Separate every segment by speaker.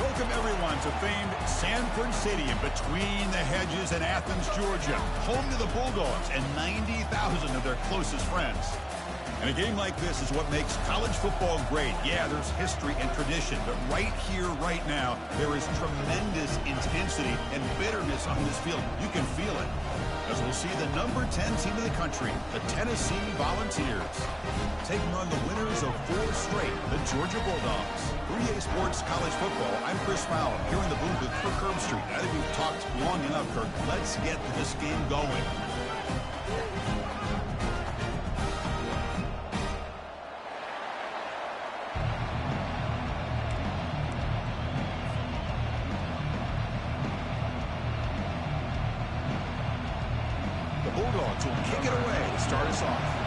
Speaker 1: Welcome, everyone, to famed Sanford Stadium between the hedges in Athens, Georgia, home to the Bulldogs and 90,000 of their closest friends. And a game like this is what makes college football great. Yeah, there's history and tradition, but right here, right now, there is tremendous intensity and bitterness on this field. You can feel it. As we'll see the number 10 team in the country, the Tennessee Volunteers, taking on the winners of 4 straight, the Georgia Bulldogs. 3A Sports College Football, I'm Chris Fowler, here in the booth with Kirk Herbstreit. I think we've talked long enough, Kirk. Let's get this game going. Bulldogs will kick it away to start us off.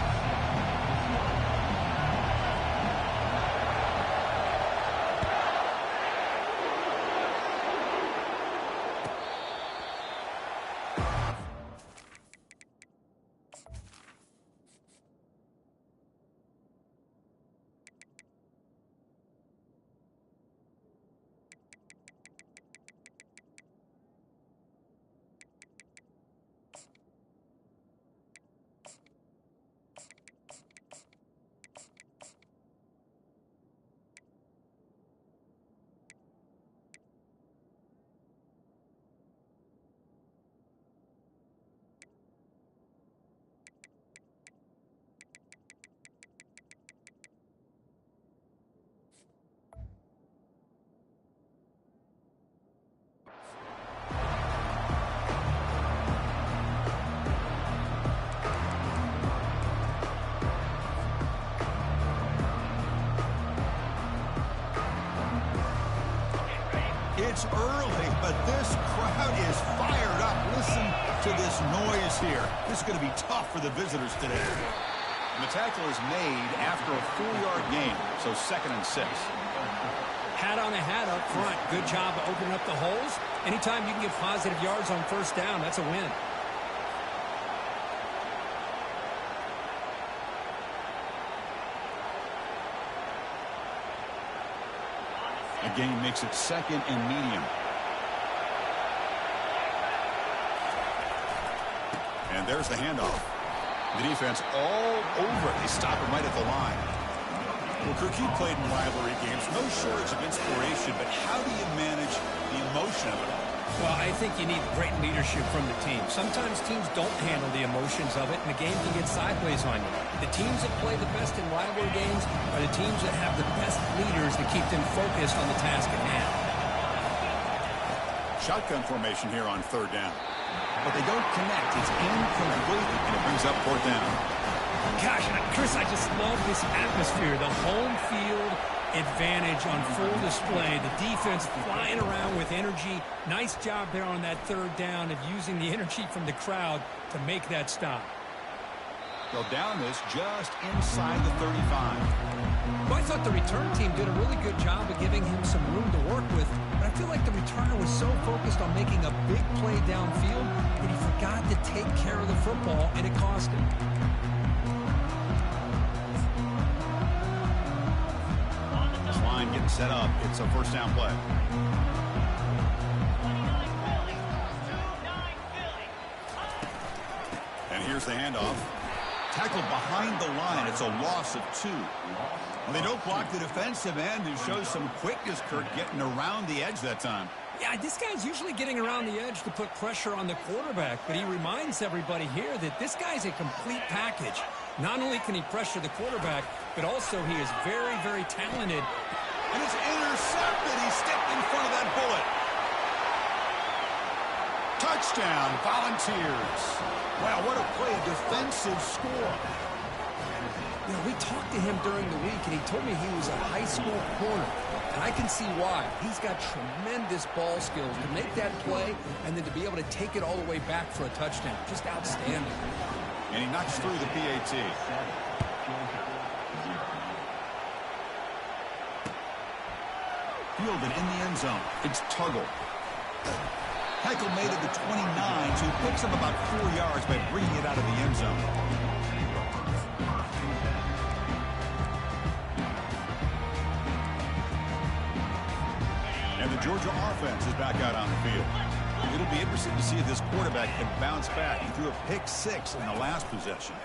Speaker 1: It's early, but this crowd is fired up. Listen to this noise here. This is going to be tough for the visitors today. And the tackle is made after a 4-yard gain, so 2nd and 6.
Speaker 2: Hat on a hat up front. Good job of opening up the holes. Anytime you can get positive yards on first down, that's a win.
Speaker 1: The game makes it 2nd and medium. And there's the handoff. The defense all over it. They stop him right at the line. Well, Kirk, you played in rivalry games. No shortage of inspiration, but how do you manage the emotion of it all?
Speaker 2: Well, I think you need great leadership from the team. Sometimes teams don't handle the emotions of it, and the game can get sideways on you. The teams that play the best in rivalry games are the teams that have the best leaders to keep them focused on the task at hand.
Speaker 1: Shotgun formation here on 3rd down. But they don't connect. It's incomplete, and it brings up 4th down.
Speaker 2: Gosh, Chris, I just love this atmosphere. The home field advantage on full display. The defense flying around with energy. Nice job there on that 3rd down of using the energy from the crowd to make that stop.
Speaker 1: They'll down this just inside the 35.
Speaker 2: Well, I thought the return team did a really good job of giving him some room to work with, but I feel like the returner was so focused on making a big play downfield that he forgot to take care of the football, and it cost him.
Speaker 1: This line getting set up. It's a 1st down play. And here's the handoff. Tackled behind the line. It's a loss of 2. Well, they don't block the defensive end and show some quickness, Kirk, getting around the edge that time.
Speaker 2: Yeah, this guy's usually getting around the edge to put pressure on the quarterback, but he reminds everybody here that this guy's a complete package. Not only can he pressure the quarterback, but also he is very, very talented.
Speaker 1: And it's intercepted. He stepped in front of that bullet. Touchdown, Volunteers. Wow, what a play, a defensive score.
Speaker 2: You know, we talked to him during the week, and he told me he was a high school corner. And I can see why. He's got tremendous ball skills to make that play and then to be able to take it all the way back for a touchdown. Just outstanding.
Speaker 1: And he knocks through the PAT. Fielded in the end zone. It's Tuggle. Heichel made it to 29, so he picks up about 4 yards by bringing it out of the end zone. And the Georgia offense is back out on the field. It'll be interesting to see if this quarterback can bounce back. He threw a pick-6 in the last possession.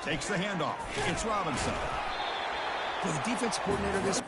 Speaker 1: Takes the handoff. It's Robinson.
Speaker 2: For the defense coordinator, this...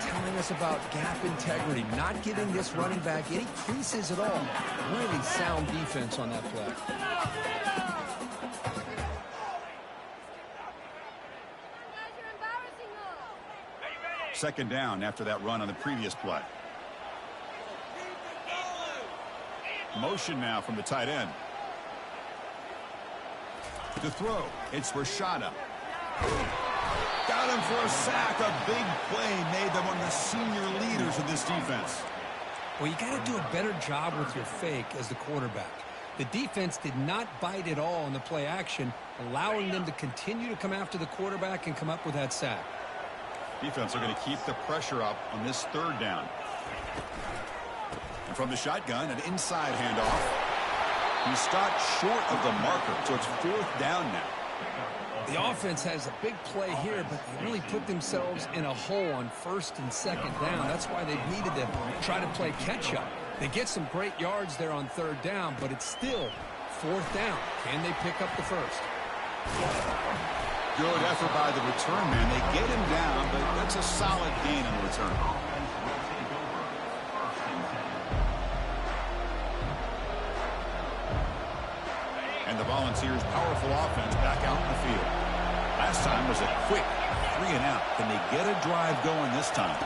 Speaker 2: telling us about gap integrity, not giving this running back any creases at all. Really sound defense on that play.
Speaker 1: Second down after that run on the previous play. Motion now from the tight end. To throw, it's Rashada. Got him for a sack. A big play made them one of the senior leaders of this defense.
Speaker 2: Well, you got to do a better job with your fake as the quarterback. The defense did not bite at all on the play action, allowing them to continue to come after the quarterback and come up with that sack.
Speaker 1: Defense are going to keep the pressure up on this third down. And from the shotgun, an inside handoff. He stopped short of the marker, so it's fourth down now.
Speaker 2: The offense has a big play here, but they really put themselves in a hole on first and second down. That's why they needed to try to play catch-up. They get some great yards there on third down, but it's still fourth down. Can they pick up the first?
Speaker 1: Good effort by the return man. They get him down, but that's a solid gain on the return. And the Volunteers' powerful offense back out in the field. Last time was a quick 3-and-out. Can they get a drive going this time?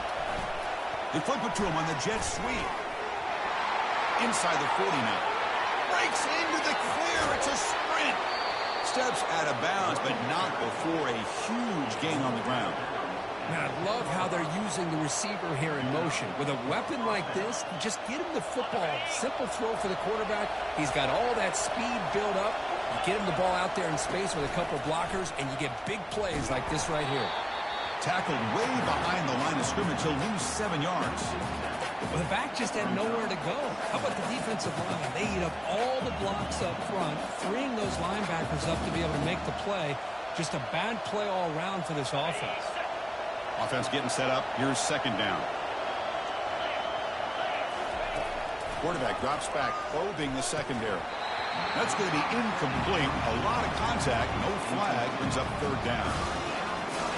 Speaker 1: They flip it to him on the jet sweep. Inside the 40 now. Breaks into the clear. It's a sprint. Steps out of bounds, but not before a huge gain on the ground.
Speaker 2: Man, I love how they're using the receiver here in motion. With a weapon like this, just get him the football. Simple throw for the quarterback. He's got all that speed built up. You get him the ball out there in space with a couple blockers, and you get big plays like this right here.
Speaker 1: Tackled way behind the line of scrimmage. He'll lose 7 yards.
Speaker 2: Well, the back just had nowhere to go. How about the defensive line? They eat up all the blocks up front, freeing those linebackers up to be able to make the play. Just a bad play all around for this offense.
Speaker 1: Offense getting set up. Here's second down. Quarterback drops back, probing the secondary. That's going to be incomplete. A lot of contact. No flag. Brings up third down.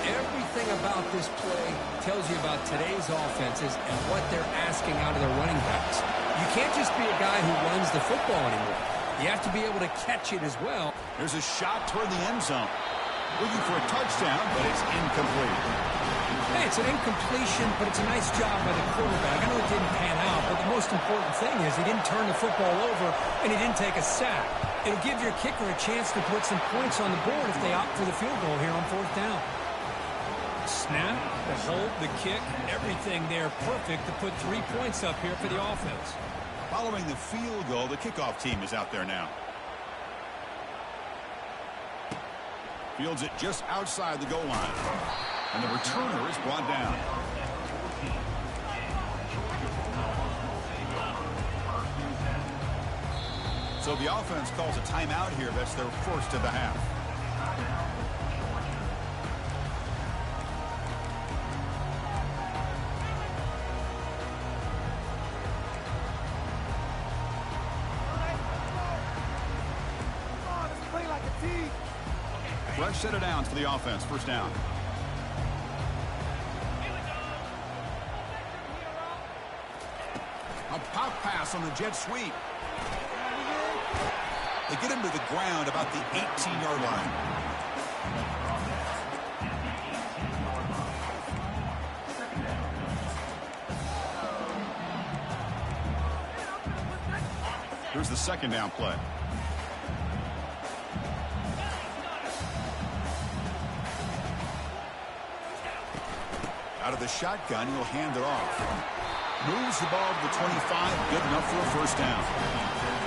Speaker 2: Everything about this play tells you about today's offenses and what they're asking out of their running backs. You can't just be a guy who runs the football anymore. You have to be able to catch it as well.
Speaker 1: There's a shot toward the end zone. Looking for a touchdown, but it's incomplete.
Speaker 2: Hey, it's an incompletion, but it's a nice job by the quarterback. I know it didn't pan out, but the most important thing is he didn't turn the football over and he didn't take a sack. It'll give your kicker a chance to put some points on the board if they opt for the field goal here on fourth down. Snap, the hold, the kick, everything there perfect to put 3 points up here for the offense.
Speaker 1: Following the field goal, the kickoff team is out there now. Fields it just outside the goal line. And the returner is brought down. So the offense calls a timeout here. That's their first of the half. Fresh set of downs for the offense. First down. A pop pass on the jet sweep. They get him to the ground about the 18-yard line. Here's the second down play. Out of the shotgun, he'll hand it off. Moves the ball to the 25. Good enough for a first down.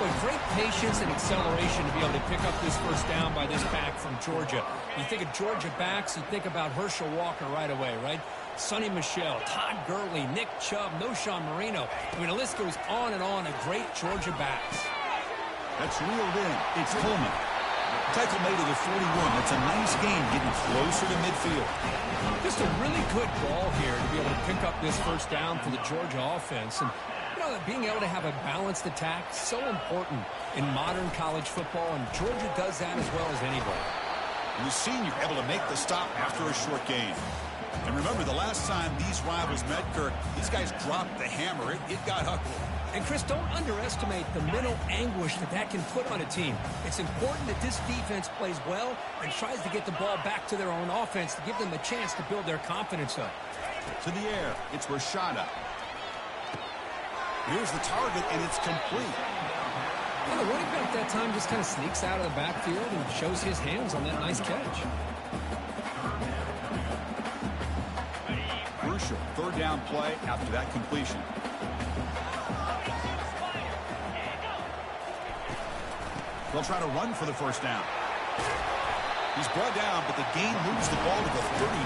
Speaker 2: With great patience and acceleration to be able to pick up this first down by this back from Georgia. You think of Georgia backs, you think about Herschel Walker right away, right? Sonny Michel, Todd Gurley, Nick Chubb, Noshawn Marino. I mean, the list goes on and on of great Georgia backs.
Speaker 1: That's reeled in. It's Coleman. Tackle made to the 41. That's a nice gain, getting closer to midfield.
Speaker 2: Just a really good ball here to be able to pick up this first down for the Georgia offense. And, you know, being able to have a balanced attack, so important in modern college football, and Georgia does that as well as anybody.
Speaker 1: And the senior able to make the stop after a short gain. And remember, the last time these rivals met, Kirk, these guys dropped the hammer. It got ugly.
Speaker 2: And, Chris, don't underestimate the mental anguish that can put on a team. It's important that this defense plays well and tries to get the ball back to their own offense to give them a chance to build their confidence up.
Speaker 1: To the air, it's Rashada. Here's the target, and it's complete.
Speaker 2: Well, the running back that time just kind of sneaks out of the backfield and shows his hands on that nice catch.
Speaker 1: Crucial third down play after that completion. They'll try to run for the first down. He's brought down, but the gain moves the ball to the 39.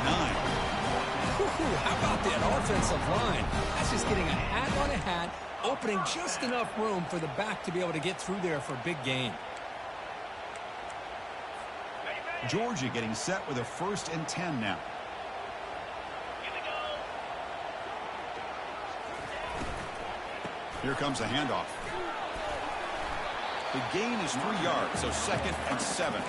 Speaker 2: How about that offensive line? That's just getting a hat on a hat, opening just enough room for the back to be able to get through there for a big gain.
Speaker 1: Georgia getting set with a 1st and 10 now. Here comes a handoff. The gain is 3 yards, so 2nd and 7.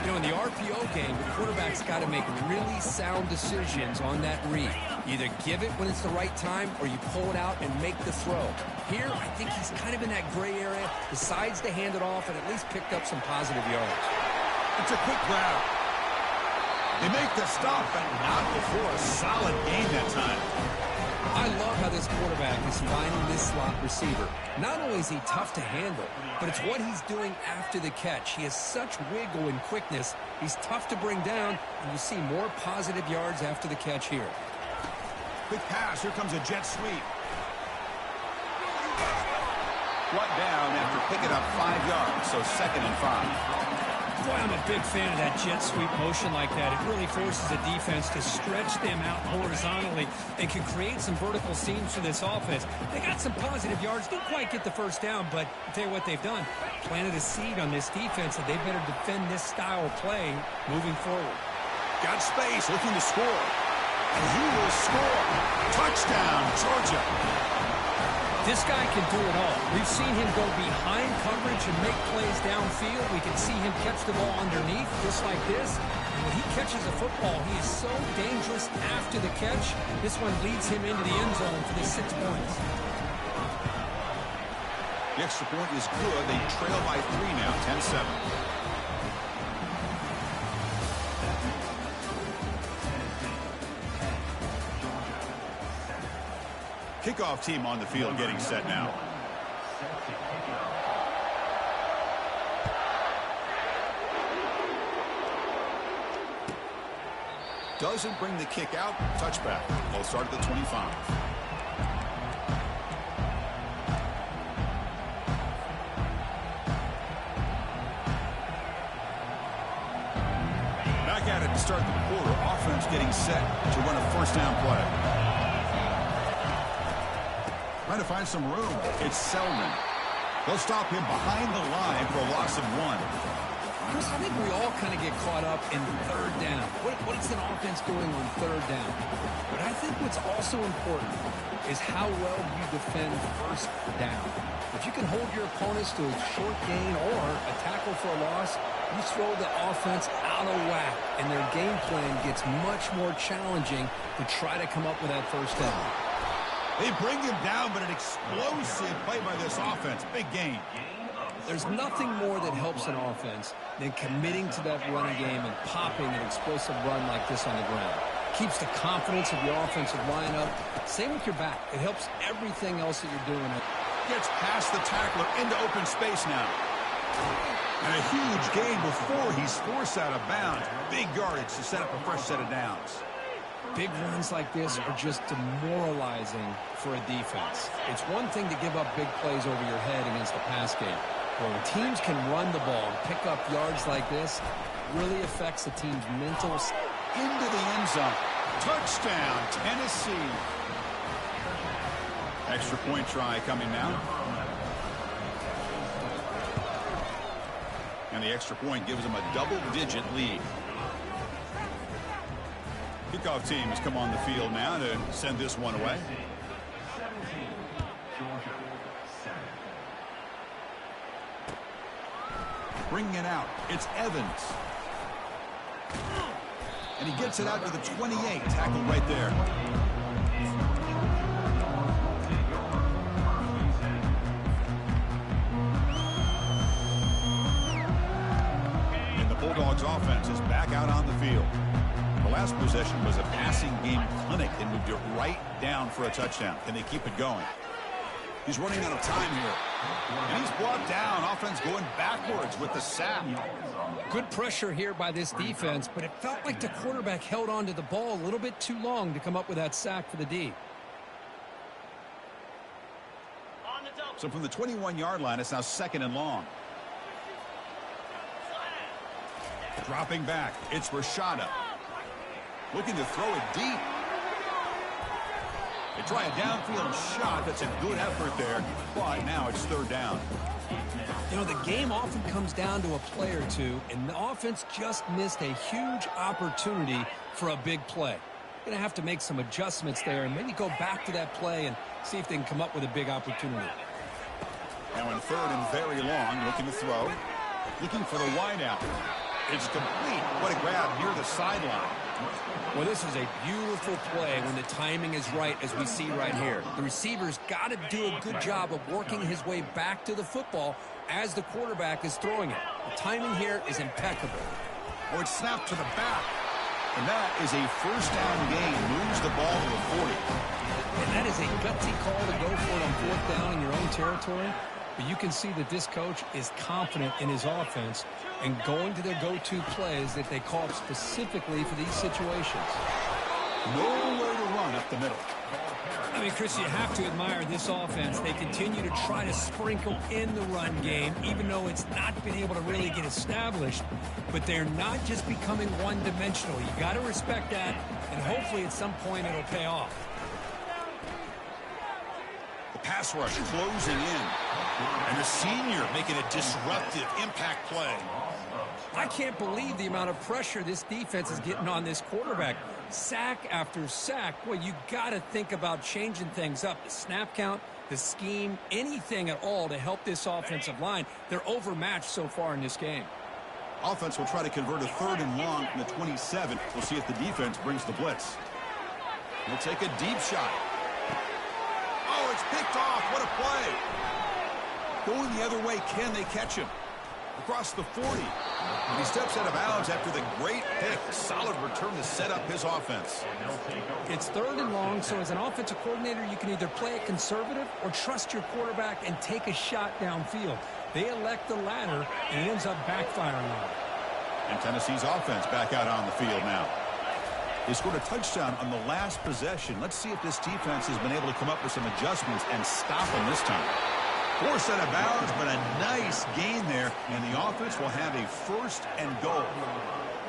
Speaker 2: You know, in the RPO game, the quarterback's got to make really sound decisions on that read. You either give it when it's the right time or you pull it out and make the throw. Here, I think he's kind of in that gray area, decides to hand it off and at least picked up some positive yards.
Speaker 1: It's a quick grab. They make the stop, but not before a solid gain that time.
Speaker 2: I love how this quarterback is finding this slot receiver. Not only is he tough to handle, but it's what he's doing after the catch. He has such wiggle and quickness. He's tough to bring down, and you see more positive yards after the catch here.
Speaker 1: Quick pass. Here comes a jet sweep. Brought down after picking up 5 yards, so 2nd and 5.
Speaker 2: Boy, I'm a big fan of that jet sweep motion like that. It really forces a defense to stretch them out horizontally and can create some vertical seams for this offense. They got some positive yards, didn't quite get the first down, but I'll tell you what they've done. Planted a seed on this defense, and they better defend this style of play moving forward.
Speaker 1: Got space, looking to score. And he will score. Touchdown, Georgia.
Speaker 2: This guy can do it all. We've seen him go behind coverage and make plays downfield. We can see him catch the ball underneath just like this. And when he catches a football, he is so dangerous after the catch. This one leads him into the end zone for the 6 points.
Speaker 1: The extra point is good. They trail by 3 now, 10-7. Kickoff team on the field getting set now. Doesn't bring the kick out. Touchback. They'll start at the 25. Back at it to start the quarter. Offense getting set to run a first down play. Trying to find some room. It's Selman. They'll stop him behind the line for a loss of 1.
Speaker 2: Chris, I think we all kind of get caught up in 3rd down. What is an offense doing on 3rd down? But I think what's also important is how well you defend 1st down. If you can hold your opponents to a short gain or a tackle for a loss, you throw the offense out of whack, and their game plan gets much more challenging to try to come up with that first down.
Speaker 1: They bring him down, but an explosive play by this offense. Big gain.
Speaker 2: There's nothing more that helps an offense than committing to that running game and popping an explosive run like this on the ground. Keeps the confidence of your offensive line up. Same with your back. It helps everything else that you're doing.
Speaker 1: Gets past the tackler into open space now. And a huge gain before he's forced out of bounds. Big yardage to set up a fresh set of downs.
Speaker 2: Big runs like this are just demoralizing for a defense. It's one thing to give up big plays over your head against the pass game. But when teams can run the ball and pick up yards like this, it really affects the team's mental.
Speaker 1: Into the end zone. Touchdown, Tennessee. Extra point try coming now. And the extra point gives them a double-digit lead. Kickoff team has come on the field now to send this one away. Bringing it out, it's Evans. And he gets it out to the 28, tackled right there. And the Bulldogs offense is back out on the field. The last possession was a passing game clinic. They moved it right down for a touchdown. Can they keep it going? He's running out of time here. And he's brought down. Offense going backwards with the sack.
Speaker 2: Good pressure here by this defense, but it felt like the quarterback held on to the ball a little bit too long to come up with that sack for the D.
Speaker 1: So from the 21-yard line, it's now 2nd and long. Dropping back, it's Rashada. Looking to throw it deep. They try a downfield shot. That's a good effort there, but now it's 3rd down.
Speaker 2: You know, the game often comes down to a play or two, and the offense just missed a huge opportunity for a big play. Going to have to make some adjustments there and maybe go back to that play and see if they can come up with a big opportunity.
Speaker 1: Now in 3rd and very long, looking to throw. Looking for the wideout. It's complete. What a grab near the sideline.
Speaker 2: Well, this is a beautiful play when the timing is right, as we see right here. The receiver's got to do a good job of working his way back to the football as the quarterback is throwing it. The timing here is impeccable.
Speaker 1: Or it's snapped to the back. And that is a 1st down gain. Moves the ball to the 40.
Speaker 2: And that is a gutsy call to go for it on 4th down in your own territory. But you can see that this coach is confident in his offense and going to their go-to plays that they call specifically for these situations.
Speaker 1: Nowhere to run up the middle.
Speaker 2: I mean, Chris, you have to admire this offense. They continue to try to sprinkle in the run game, even though it's not been able to really get established. But they're not just becoming one-dimensional. You got to respect that, and hopefully at some point it'll pay off.
Speaker 1: The pass rush closing in. And the senior making a disruptive impact play.
Speaker 2: I can't believe the amount of pressure this defense is getting on this quarterback. Sack after sack. Well, you got to think about changing things up. The snap count, the scheme, anything at all to help this offensive line. They're overmatched so far in this game.
Speaker 1: Offense will try to convert a 3rd and long from the 27. We'll see if the defense brings the blitz. He'll take a deep shot. Oh, it's picked off. What a play. Going the other way, can they catch him? Across the 40. And he steps out of bounds after the great pick. Solid return to set up his offense.
Speaker 2: It's 3rd and long, so as an offensive coordinator, you can either play it conservative or trust your quarterback and take a shot downfield. They elect the latter, and it ends up backfiring on them.
Speaker 1: And Tennessee's offense back out on the field now. They scored a touchdown on the last possession. Let's see if this defense has been able to come up with some adjustments and stop them this time. Forced out of bounds, but a nice gain there, and the offense will have a 1st and goal.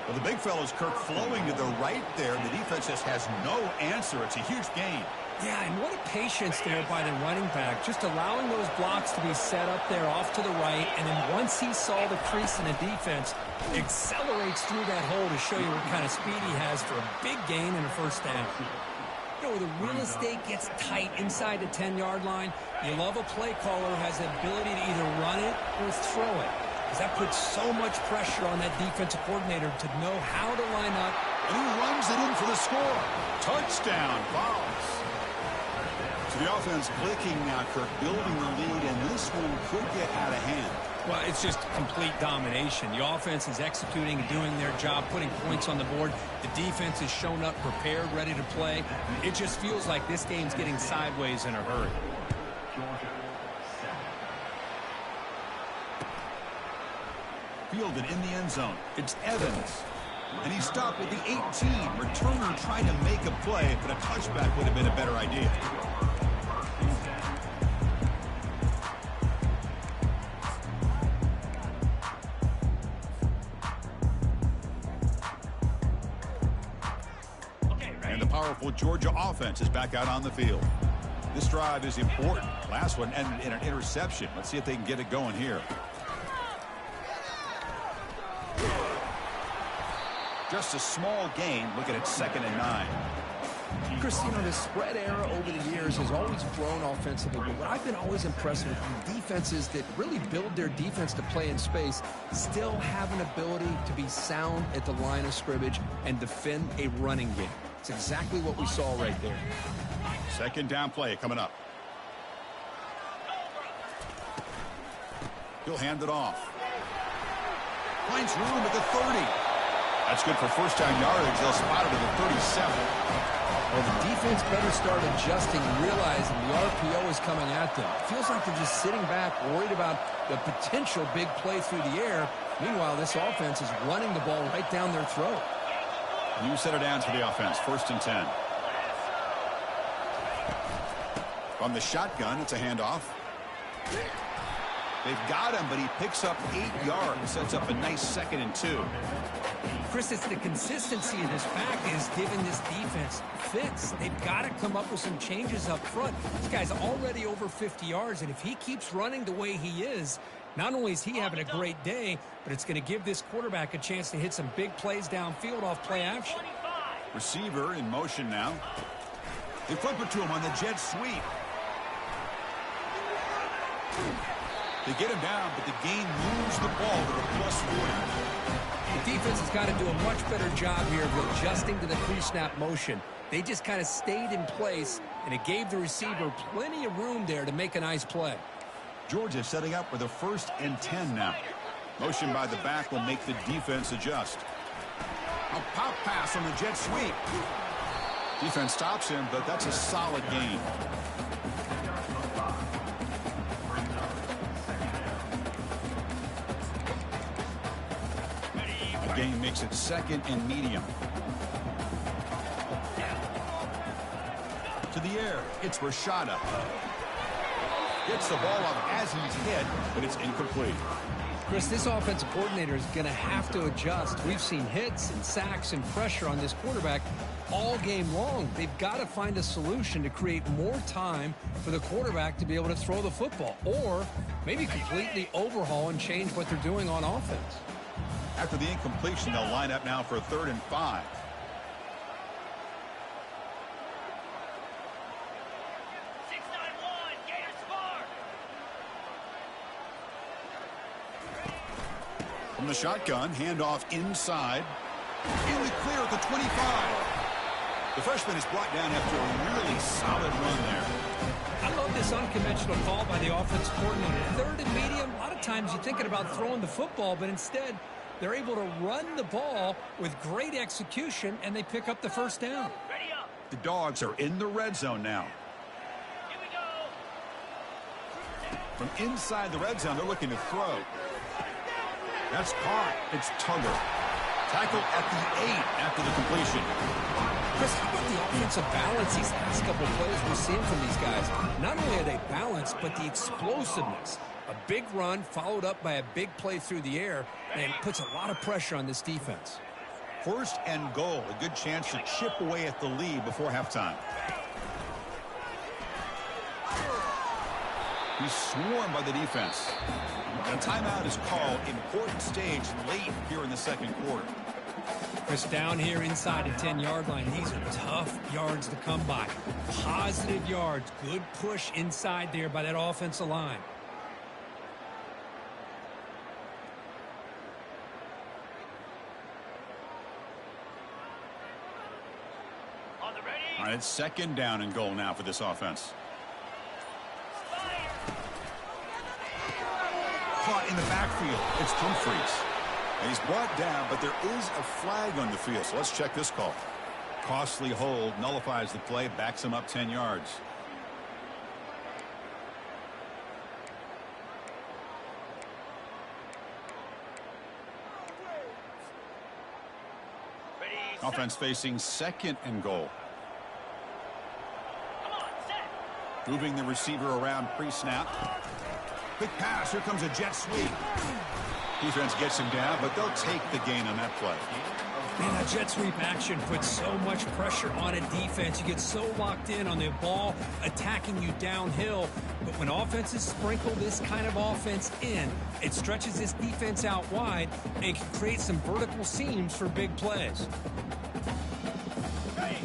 Speaker 1: Well, the big fella's Kirk flowing to the right there. The defense just has no answer. It's a huge gain.
Speaker 2: Yeah, and what a patience there by the running back, just allowing those blocks to be set up there off to the right, and then once he saw the crease in the defense, accelerates through that hole to show you what kind of speed he has for a big gain and a 1st down. You know, the real estate gets tight inside the 10-yard line. You love a play caller who has the ability to either run it or throw it, because that puts so much pressure on that defensive coordinator to know how to line up.
Speaker 1: And he runs it in for the score. Touchdown, Vols. So the offense clicking now, Kirk, building the lead, and this one could get out of hand.
Speaker 2: Well, it's just complete domination. The offense is executing and doing their job, putting points on the board. The defense has shown up prepared, ready to play. It just feels like this game's getting sideways in a hurry.
Speaker 1: Fielded in the end zone. It's Evans. And he stopped at the 18. Returner tried to make a play, but a touchback would have been a better idea. And the powerful Georgia offense is back out on the field. This drive is important. Last one ended in an interception. Let's see if they can get it going here. Just a small gain. Looking at 2nd and 9.
Speaker 2: Chris, you know, the spread era over the years has always grown offensively, but what I've been always impressed with defenses that really build their defense to play in space still have an ability to be sound at the line of scrimmage and defend a running game. It's exactly what we saw right there.
Speaker 1: 2nd down play coming up. He'll hand it off. Finds room at the 30. That's good for first-down yardage. They'll spot it at the 37.
Speaker 2: Well, the defense better start adjusting and realizing the RPO is coming at them. It feels like they're just sitting back, worried about the potential big play through the air. Meanwhile, this offense is running the ball right down their throat.
Speaker 1: New set of downs for the offense. 1st and 10. From the shotgun, it's a handoff. They've got him, but he picks up 8 yards. Sets up a nice 2nd and 2.
Speaker 2: Chris, it's the consistency of this back is giving this defense fits. They've got to come up with some changes up front. This guy's already over 50 yards, and if he keeps running the way he is, not only is he having a great day, but it's going to give this quarterback a chance to hit some big plays downfield off play action.
Speaker 1: Receiver in motion now. They flip it to him on the jet sweep. They get him down, but the gain moves the ball to the +40.
Speaker 2: The defense has got to do a much better job here of adjusting to the pre-snap motion. They just kind of stayed in place, and it gave the receiver plenty of room there to make a nice play.
Speaker 1: Georgia setting up with a 1st and 10 now. Motion by the back will make the defense adjust. A pop pass on the jet sweep. Defense stops him, but that's a solid gain. The gain makes it 2nd and medium. To the air, it's Rashada. Gets the ball up as he's hit, but it's incomplete.
Speaker 2: Chris, this offensive coordinator is going to have to adjust. We've seen hits and sacks and pressure on this quarterback all game long. They've got to find a solution to create more time for the quarterback to be able to throw the football, or maybe completely overhaul and change what they're doing on offense.
Speaker 1: After the incompletion, they'll line up now for a 3rd and 5. From the shotgun, handoff inside. In the clear at the 25. The freshman is brought down after a really solid run there.
Speaker 2: I love this unconventional call by the offensive coordinator. 3rd and medium, a lot of times you're thinking about throwing the football, but instead they're able to run the ball with great execution, and they pick up the 1st down.
Speaker 1: The Dogs are in the red zone now. From inside the red zone, they're looking to throw. That's caught. It's Tugger. Tackle at the 8 after the completion.
Speaker 2: Chris, how about the offensive balance these last couple plays we're seeing from these guys? Not only are they balanced, but the explosiveness. A big run followed up by a big play through the air, and it puts a lot of pressure on this defense.
Speaker 1: 1st and goal. A good chance to chip away at the lead before halftime. He's swarmed by the defense. And a timeout is called. Important stage late here in the 2nd quarter.
Speaker 2: Chris, down here inside the 10-yard line, these are tough yards to come by. Positive yards. Good push inside there by that offensive line.
Speaker 1: All right, it's 2nd down and goal now for this offense. Caught in the backfield. It's Humphreys. And he's brought down, but there is a flag on the field. So let's check this call. Costly hold, nullifies the play, backs him up 10 yards. Offense facing 2nd and goal. Moving the receiver around pre-snap. Quick pass. Here comes a jet sweep. Defense gets him down, but they'll take the gain on that play.
Speaker 2: Man, that jet sweep action puts so much pressure on a defense. You get so locked in on the ball attacking you downhill. But when offenses sprinkle this kind of offense in, it stretches this defense out wide and can create some vertical seams for big plays.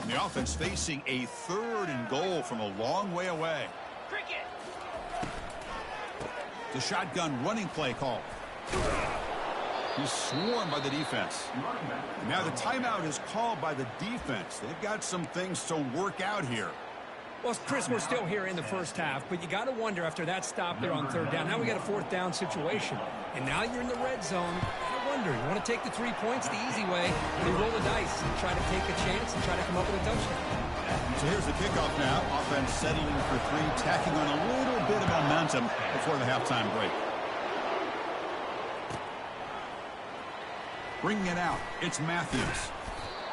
Speaker 1: The offense facing a 3rd and goal from a long way away. The shotgun running play call. He's swarmed by the defense. Now the timeout is called by the defense. They've got some things to work out here.
Speaker 2: Well, Chris, we're still here in the first half, but you got to wonder after that stop there on 3rd down. Now we got a 4th down situation, and now you're in the red zone. I wonder, you want to take the 3 points the easy way? They roll the dice and try to take a chance and try to come up with a touchdown.
Speaker 1: So here's the kickoff now. Offense settling for 3, tacking on a little bit of momentum before the halftime break. Bringing it out, it's Matthews.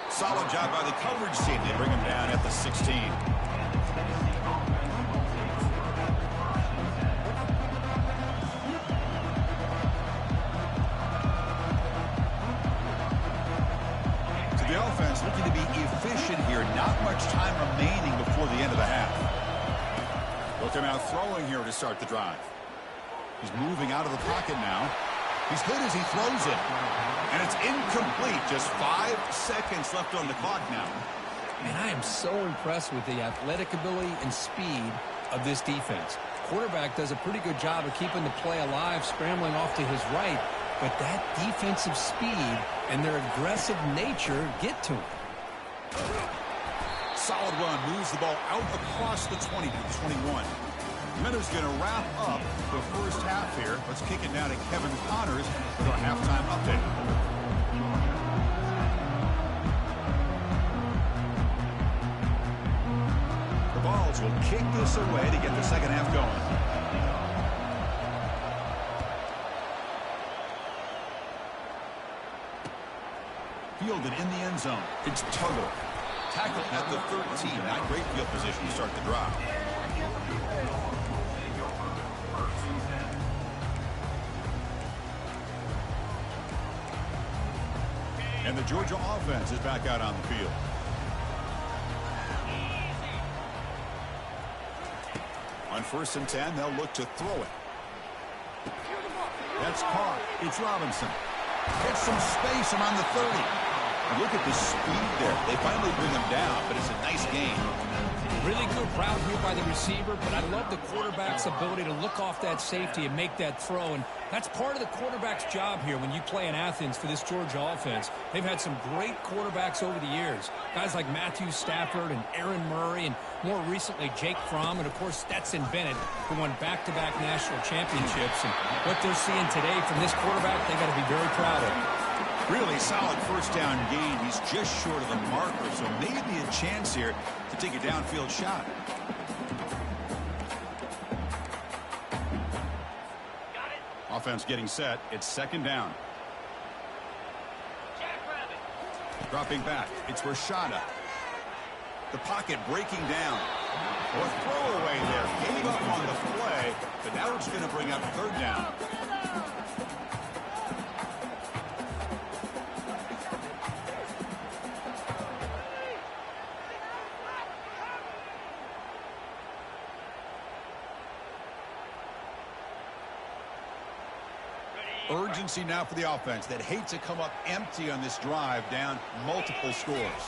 Speaker 1: Solid job by the coverage team. They bring him down at the 16. So the offense looking to be efficient here. Not much time remaining before the end of the half. They'll come out throwing here to start the drive. He's moving out of the pocket now. He's hit as he throws it. And it's incomplete. Just 5 seconds left on the clock now.
Speaker 2: Man, I am so impressed with the athletic ability and speed of this defense. Quarterback does a pretty good job of keeping the play alive, scrambling off to his right. But that defensive speed and their aggressive nature get to him.
Speaker 1: Solid run. Moves the ball out across the 20 to the 21. Minutes going to wrap up the first half here. Let's kick it down to Kevin Connors with our halftime update. The Vols will kick this away to get the second half going. Fielded in the end zone. It's Tuggle. Tackled at the 13. Not great field position to start the drive. And the Georgia offense is back out on the field. On 1st and 10, they'll look to throw it. That's caught. It's Robinson. Gets some space around the 30. And look at the speed there. They finally bring him down, but it's a nice game.
Speaker 2: Really good route here by the receiver, but I love the quarterback's ability to look off that safety and make that throw. And that's part of the quarterback's job here when you play in Athens for this Georgia offense. They've had some great quarterbacks over the years. Guys like Matthew Stafford and Aaron Murray, and more recently Jake Fromm, and of course Stetson Bennett, who won back-to-back national championships. And what they're seeing today from this quarterback, they got to be very proud of.
Speaker 1: Really solid first down gain. He's just short of the marker, so maybe a chance here to take a downfield shot. Offense getting set. It's 2nd down. Dropping back. It's Rashada. The pocket breaking down. Or throwaway there. Gave up on the play, but now it's going to bring up 3rd down. Urgency now for the offense that hate to come up empty on this drive, down multiple scores.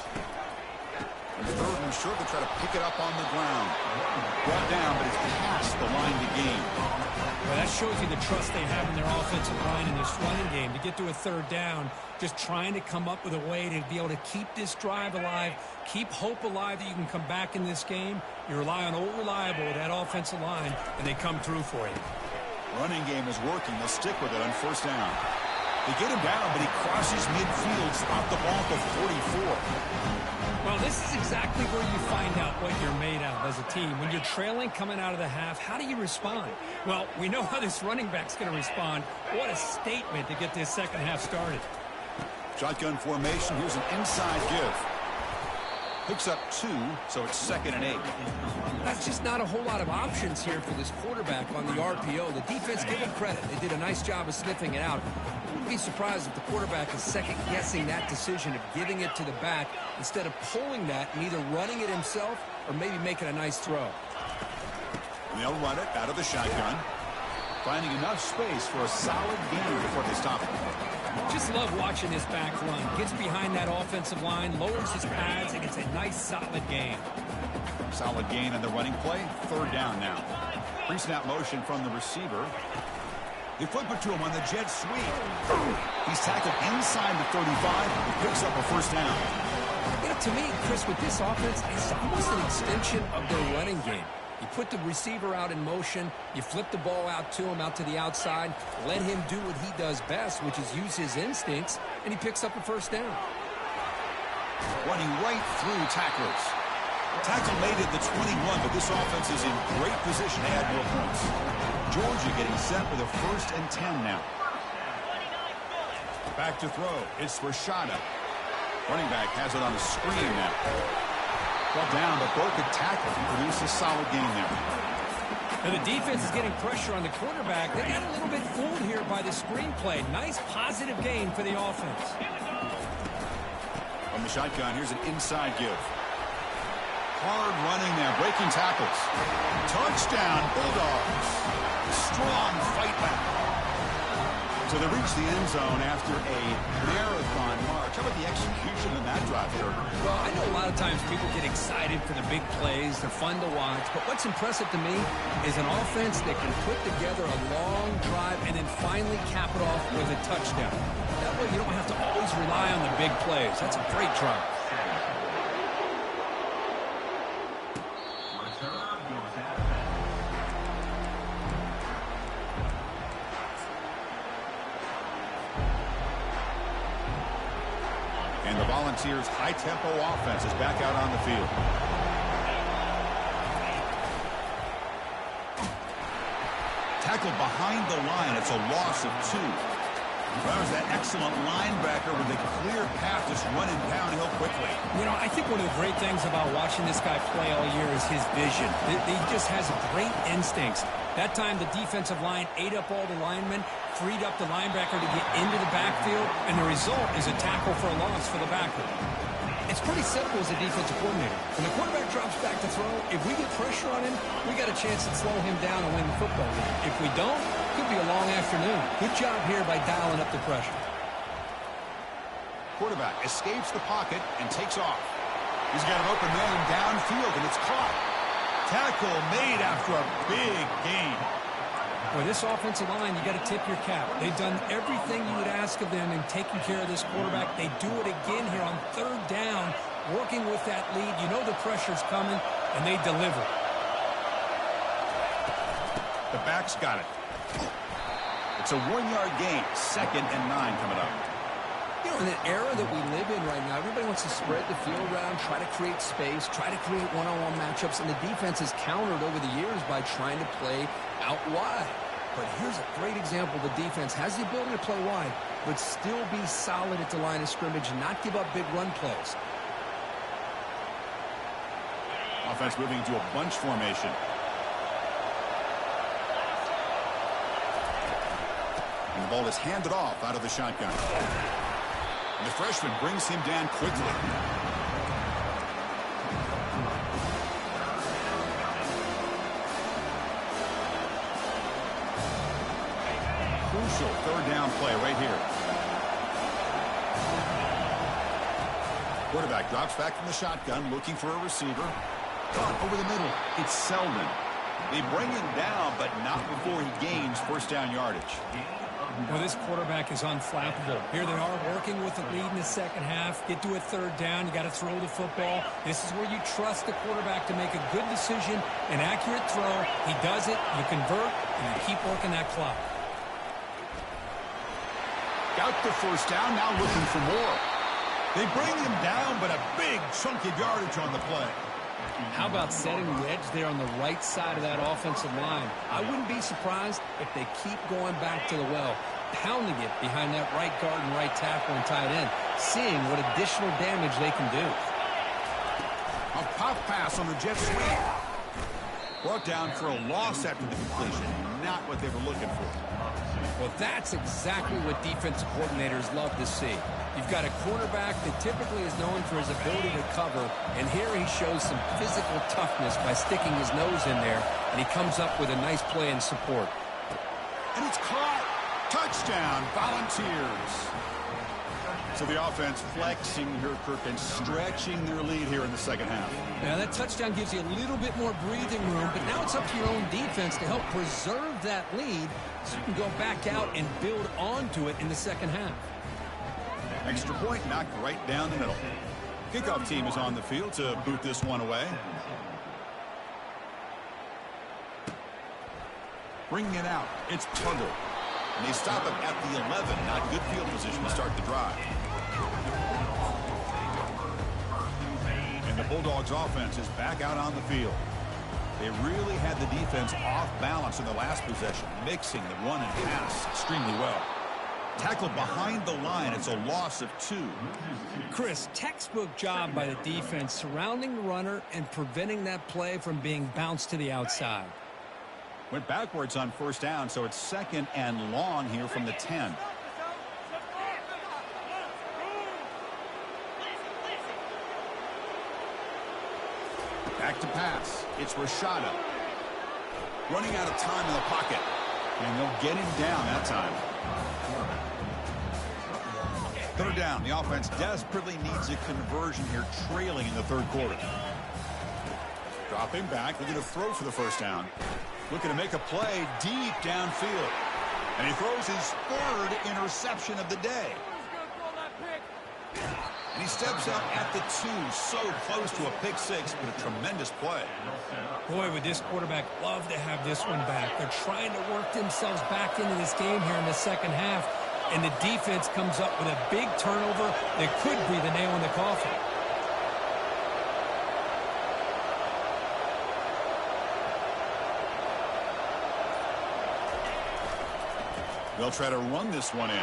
Speaker 1: And 3rd and short, they try to pick it up on the ground. Brought down, but it's past the line to gain.
Speaker 2: Well, that shows you the trust they have in their offensive line in this running game. To get to a 3rd down, just trying to come up with a way to be able to keep this drive alive, keep hope alive that you can come back in this game. You rely on Old Reliable, that offensive line, and they come through for you.
Speaker 1: Running game is working. They'll stick with it on 1st down. They get him down, but he crosses midfield, stop the ball at the 44.
Speaker 2: Well, this is exactly where you find out what you're made of as a team. When you're trailing coming out of the half, how do you respond? Well, we know how this running back's going to respond. What a statement to get this second half started.
Speaker 1: Shotgun formation. Here's an inside give. Picks up 2, so it's 2nd and 8.
Speaker 2: That's just not a whole lot of options here for this quarterback on the RPO. The defense, give him credit. They did a nice job of sniffing it out. I wouldn't be surprised if the quarterback is second-guessing that decision of giving it to the back instead of pulling that and either running it himself or maybe making a nice throw.
Speaker 1: And they'll run it out of the shotgun, finding enough space for a solid gain before they stop it.
Speaker 2: Just love watching this back run. Gets behind that offensive line, lowers his pads, and gets a nice, solid gain.
Speaker 1: Solid gain on the running play. 3rd down now. Pre-snap motion from the receiver. They flip it to him on the jet sweep. He's tackled inside the 35. He picks up a 1st down.
Speaker 2: You know, to me, Chris, with this offense, it's almost an extension of their running game. You put the receiver out in motion, you flip the ball out to him, out to the outside, let him do what he does best, which is use his instincts, and he picks up a 1st down.
Speaker 1: Running right through tacklers. Tackle made at the 21, but this offense is in great position to add more points. Georgia getting set for the 1st and 10 now. Back to throw. It's Rashada. Running back has it on a screen now. Ball down, but broke a tackle and produced a solid gain there.
Speaker 2: Now the defense is getting pressure on the quarterback. They got a little bit fooled here by the screenplay. Nice positive gain for the offense.
Speaker 1: From the shotgun, here's an inside give. Hard running there, breaking tackles. Touchdown, Bulldogs. Strong fight back. So they reach the end zone after a marathon march. How about the execution in that drive here?
Speaker 2: Well, I know a lot of times people get excited for the big plays. They're fun to watch. But what's impressive to me is an offense that can put together a long drive and then finally cap it off with a touchdown. That way you don't have to always rely on the big plays. That's a great drive.
Speaker 1: And the Volunteers' high-tempo offense is back out on the field. Tackled behind the line. It's a loss of 2. There's that excellent linebacker with a clear path just running downhill quickly.
Speaker 2: You know, I think one of the great things about watching this guy play all year is his vision. He just has great instincts. That time, the defensive line ate up all the linemen, freed up the linebacker to get into the backfield, and the result is a tackle for a loss for the backer. It's pretty simple as a defensive coordinator. When the quarterback drops back to throw, if we get pressure on him, we got a chance to slow him down and win the football game. If we don't, it could be a long afternoon. Good job here by dialing up the pressure.
Speaker 1: Quarterback escapes the pocket and takes off. He's got an open man downfield, and it's caught. Tackle made after a big gain.
Speaker 2: Boy, this offensive line, you got to tip your cap. They've done everything you would ask of them in taking care of this quarterback. They do it again here on 3rd down, working with that lead. You know the pressure's coming, and they deliver.
Speaker 1: The back's got it. It's a 1-yard gain. 2nd and 9 coming up.
Speaker 2: You know, in an era that we live in right now, everybody wants to spread the field around, try to create space, try to create one-on-one matchups, and the defense has countered over the years by trying to play out wide. But here's a great example. The defense has the ability to play wide, but still be solid at the line of scrimmage and not give up big run plays.
Speaker 1: Offense moving into a bunch formation. And the ball is handed off out of the shotgun. And the freshman brings him down quickly. Crucial 3rd down play right here. Quarterback drops back from the shotgun, looking for a receiver. Over the middle, it's Selden. They bring him down, but not before he gains 1st down yardage.
Speaker 2: Well, this quarterback is unflappable. Here they are working with the lead in the 2nd half. Get to a 3rd down. You got to throw the football. This is where you trust the quarterback to make a good decision, an accurate throw. He does it, you convert, and you keep working that clock.
Speaker 1: Got the 1st down, now looking for more. They bring him down, but a big chunk of yardage on the play.
Speaker 2: How about setting the edge there on the right side of that offensive line? I wouldn't be surprised if they keep going back to the well. pounding it behind that right guard and right tackle and tight end, seeing what additional damage they can do.
Speaker 1: A pop pass on the jet sweep. Brought down for a loss after the completion. Not what they were looking for.
Speaker 2: Well, that's exactly what defensive coordinators love to see. You've got a quarterback that typically is known for his ability to cover, and here he shows some physical toughness by sticking his nose in there, and he comes up with a nice play in support.
Speaker 1: And it's caught. Touchdown, Volunteers. So the offense flexing here, Kirk, and stretching their lead here in the second half.
Speaker 2: Now, that touchdown gives you a little bit more breathing room, but now it's up to your own defense to help preserve that lead so you can go back out and build onto it in the second half.
Speaker 1: Extra point knocked right down the middle. Kickoff team is on the field to boot this one away. Bringing it out. It's Tuggle. And they stop him at the 11. Not good field position to start the drive. And the Bulldogs offense is back out on the field. They really had the defense off balance in the last possession, mixing the run and pass extremely well. Tackled behind the line. It's a loss of 2.
Speaker 2: Chris, textbook job by the defense surrounding the runner and preventing that play from being bounced to the outside.
Speaker 1: Went backwards on first down, so it's second and long here from the 10. Back to pass. It's Rashada. Running out of time in the pocket. And they'll get him down that time. Third down. The offense desperately needs a conversion here, trailing in the third quarter. Dropping back. They're going to throw for the first down. Looking to make a play deep downfield. And he throws his third interception of the day. And he steps out at the 2, so close to a pick 6, but a tremendous play.
Speaker 2: Boy, would this quarterback love to have this one back. They're trying to work themselves back into this game here in the second half, and the defense comes up with a big turnover that could be the nail in the coffin.
Speaker 1: They'll try to run this one in.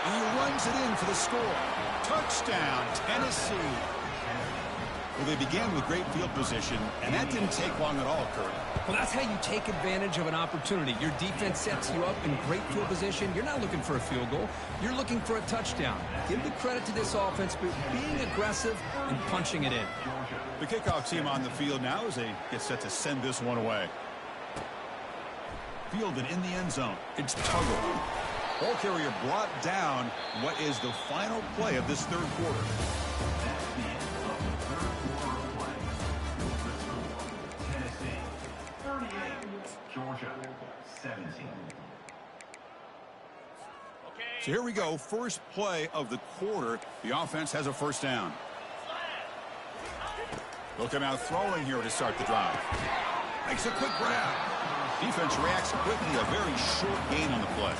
Speaker 1: And he runs it in for the score. Touchdown, Tennessee. Well, they began with great field position, and that didn't take long at all, Kurt.
Speaker 2: Well, that's how you take advantage of an opportunity. Your defense sets you up in great field position. You're not looking for a field goal. You're looking for a touchdown. Give the credit to this offense for being aggressive and punching it in.
Speaker 1: The kickoff team on the field now as they get set to send this one away. Fielded in the end zone. It's Tuggle. Ball carrier brought down. What is the final play of this third quarter?
Speaker 3: Tennessee 38, Georgia 17.
Speaker 1: So here we go. First play of the quarter. The offense has a first down. They'll come out throwing here to start the drive. Makes a quick grab. Defense reacts quickly. A very short gain on the play.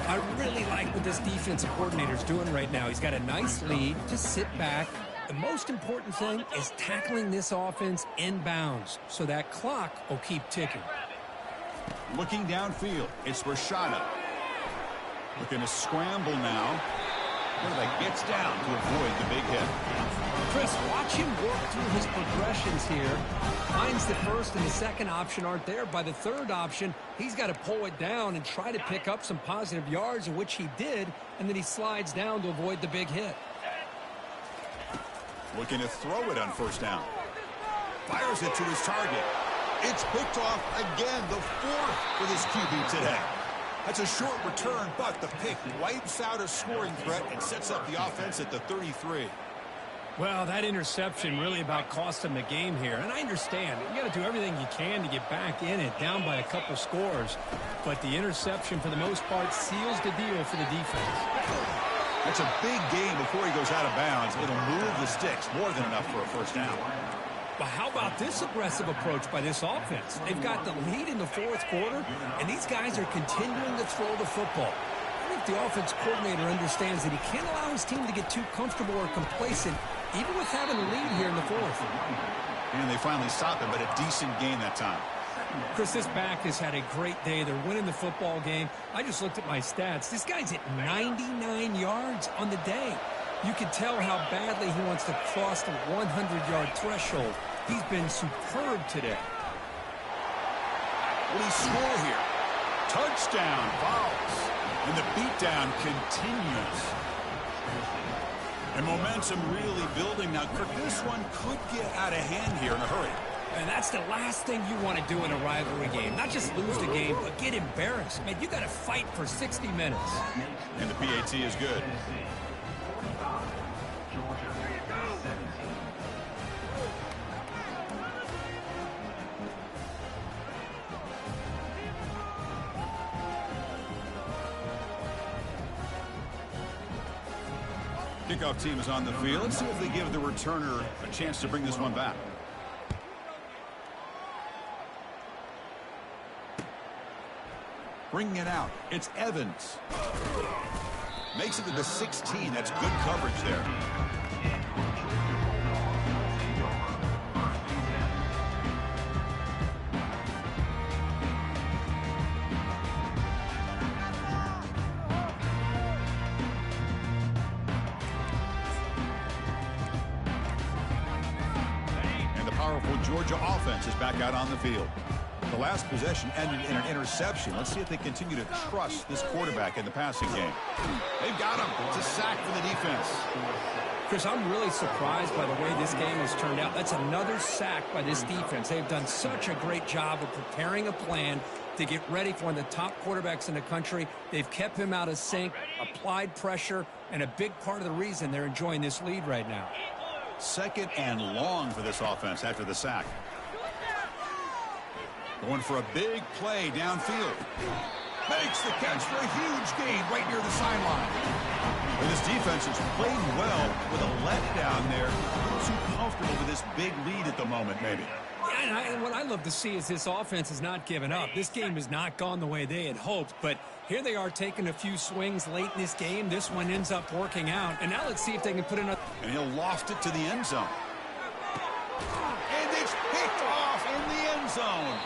Speaker 2: I really like what this defensive coordinator's doing right now. He's got a nice lead. Just sit back. The most important thing is tackling this offense inbounds so that clock will keep ticking.
Speaker 1: Looking downfield, it's Rashada. Looking to scramble now. Quarterback gets down to avoid the big hit.
Speaker 2: Chris, watch him work through his progressions here. Finds the first and the second option aren't there. By the third option, he's got to pull it down and try to pick up some positive yards, in which he did, and then he slides down to avoid the big hit.
Speaker 1: Looking to throw it on first down. Fires it to his target. It's picked off again, the fourth for this QB today. That's a short return, but the pick wipes out a scoring threat and sets up the offense at the 33.
Speaker 2: Well, that interception really about cost him the game here. And I understand. You got to do everything you can to get back in it, down by a couple scores. But the interception, for the most part, seals the deal for the defense.
Speaker 1: That's a big gain before he goes out of bounds. It'll move the sticks, more than enough for a first down.
Speaker 2: But how about this aggressive approach by this offense? They've got the lead in the fourth quarter, and these guys are continuing to throw the football. I think the offense coordinator understands that he can't allow his team to get too comfortable or complacent, even with having the lead here in the fourth.
Speaker 1: And they finally stop him, but a decent gain that time.
Speaker 2: Chris, this back has had a great day. They're winning the football game. I just looked at my stats. This guy's at 99 yards on the day. You can tell how badly he wants to cross the 100-yard threshold. He's been superb today.
Speaker 1: Will he score here? Touchdown, fouls. And the beatdown continues. And momentum really building now. Kirk, this one could get out of hand here in a hurry.
Speaker 2: And that's the last thing you want to do in a rivalry game. Not just lose the game, but get embarrassed. Man, you got to fight for 60 minutes.
Speaker 1: And the PAT is good. Kickoff team is on the field. Let's see if they give the returner a chance to bring this one back. Bringing it out. It's Evans. Makes it to the 16. That's good coverage there. And the powerful Georgia offense is back out on the field. The last possession ended in an interception. Let's see if they continue to trust this quarterback in the passing game. They've got him. It's a sack for the defense.
Speaker 2: Chris, I'm really surprised by the way this game has turned out. That's another sack by this defense. They've done such a great job of preparing a plan to get ready for one of the top quarterbacks in the country. They've kept him out of sync, applied pressure, and a big part of the reason they're enjoying this lead right now.
Speaker 1: Second and long for this offense after the sack. Going for a big play downfield. Makes the catch for a huge gain right near the sideline. And this defense has played well with a letdown there. Too comfortable with this big lead at the moment, maybe.
Speaker 2: Yeah, and what I love to see is this offense has not given up. This game has not gone the way they had hoped, but here they are taking a few swings late in this game. This one ends up working out. And now let's see if they can put another.
Speaker 1: And he'll loft it to the end zone. And it's picked off in the end zone.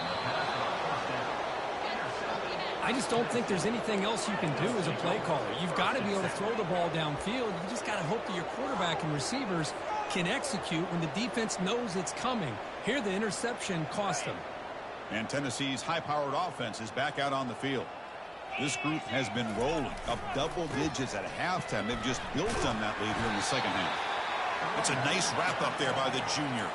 Speaker 2: I just don't think there's anything else you can do as a play caller. You've got to be able to throw the ball downfield. You just got to hope that your quarterback and receivers can execute when the defense knows it's coming. Here, the interception cost them.
Speaker 1: And Tennessee's high-powered offense is back out on the field. This group has been rolling up double digits at halftime. They've just built on that lead here in the second half. It's a nice wrap-up there by the junior.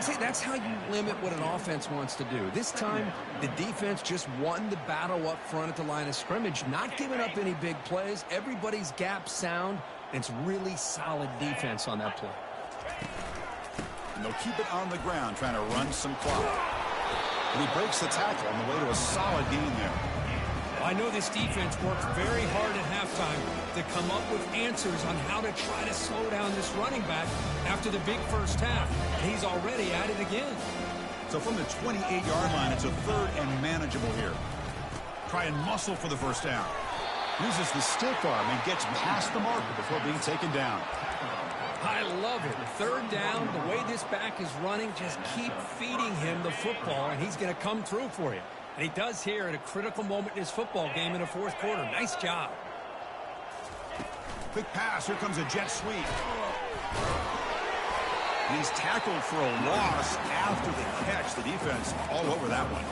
Speaker 2: See, that's how you limit what an offense wants to do. This time, the defense just won the battle up front at the line of scrimmage, not giving up any big plays. Everybody's gap sound, and it's really solid defense on that play.
Speaker 1: And they'll keep it on the ground, trying to run some clock. And he breaks the tackle on the way to a solid gain there.
Speaker 2: I know this defense worked very hard at halftime to come up with answers on how to try to slow down this running back after the big first half. And he's already at it again.
Speaker 1: So from the 28-yard line, it's a third and manageable here. Try and muscle for the first down. Uses the stiff arm and gets past the marker before being taken down.
Speaker 2: I love it. Third down, the way this back is running, just keep feeding him the football, and he's going to come through for you. And he does here at a critical moment in his football game in the fourth quarter. Nice job.
Speaker 1: Quick pass. Here comes a jet sweep. And he's tackled for a loss after the catch. The defense all over that one.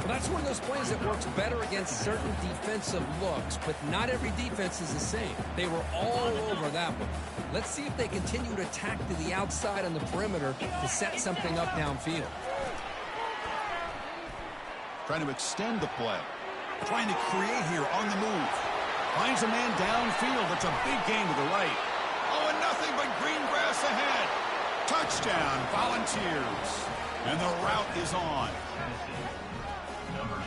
Speaker 2: Well, that's one of those plays that works better against certain defensive looks, but not every defense is the same. They were all over that one. Let's see if they continue to attack to the outside on the perimeter to set something up downfield.
Speaker 1: Trying to extend the play. Trying to create here on the move. Finds a man downfield. It's a big gain to the right. Oh, and nothing but green grass ahead. Touchdown, Volunteers. And the route is on.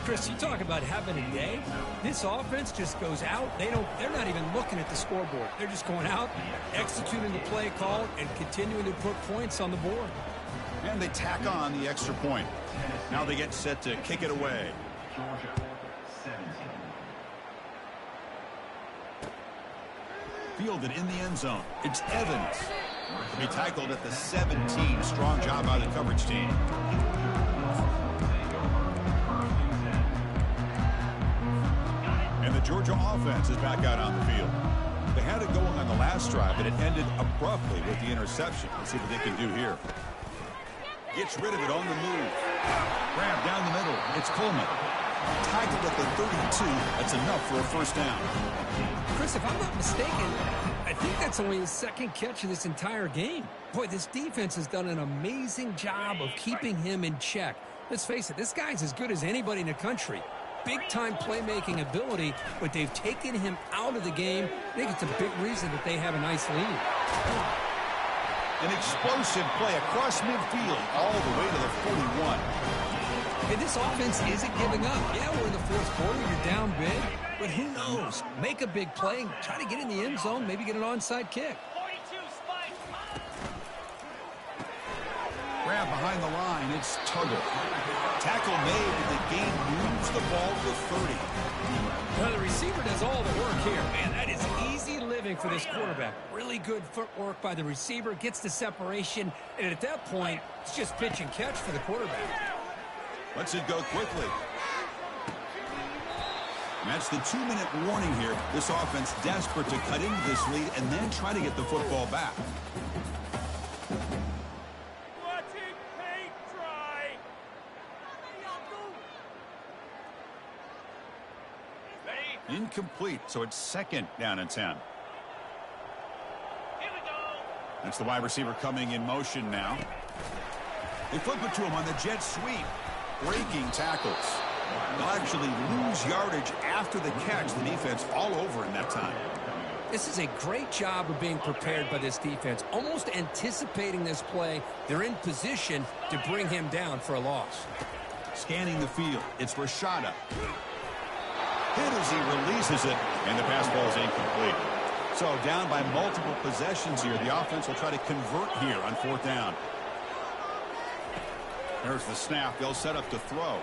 Speaker 2: Chris, you talk about having a day. This offense just goes out. They're not even looking at the scoreboard. They're just going out, executing the play call, and continuing to put points on the board.
Speaker 1: And they tack on the extra point. Now they get set to kick it away.
Speaker 3: Georgia, 17.
Speaker 1: Fielded in the end zone. It's Evans. He tackled at the 17. Strong job by the coverage team. the Georgia offense is back out on the field. They had it going on the last drive, but it ended abruptly with the interception. Let's see what they can do here. Gets rid of it on the move. Grab down the middle. It's Coleman. Tackled at the 32. That's enough for a first down.
Speaker 2: Chris, if I'm not mistaken, I think that's only his second catch of this entire game. Boy, this defense has done an amazing job of keeping him in check. Let's face it, this guy's as good as anybody in the country. Big-time playmaking ability, but they've taken him out of the game. I think it's a big reason that they have a nice lead.
Speaker 1: An explosive play across midfield all the way to the 41.
Speaker 2: Hey, this offense isn't giving up. Yeah, we're in the fourth quarter. You're down big. But who knows? Make a big play. Try to get in the end zone. Maybe get an onside kick.
Speaker 1: Grab behind the line. It's Tuggle. Tackle made, and the game moves the ball to the 30.
Speaker 2: Well, the receiver does all the work here. Man, that is easy living for this quarterback. Really good footwork by the receiver. Gets the separation. And at that point, it's just pitch and catch for the quarterback.
Speaker 1: Lets it go quickly. And that's the 2-minute warning here. This offense desperate to cut into this lead and then try to get the football back. Incomplete, so it's second down and 10. That's the wide receiver coming in motion now. They flip it to him on the jet sweep. Breaking tackles. They'll actually lose yardage after the catch. The defense all over in that time.
Speaker 2: This is a great job of being prepared by this defense. Almost anticipating this play. They're in position to bring him down for a loss.
Speaker 1: Scanning the field. It's Rashada. Hit as he releases it, and the pass ball is incomplete. So down by multiple possessions here. The offense will try to convert here on fourth down. There's the snap. They'll set up to throw.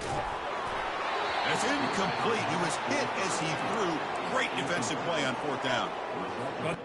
Speaker 1: It's incomplete. He was hit as he threw. Great defensive play on fourth down.
Speaker 2: But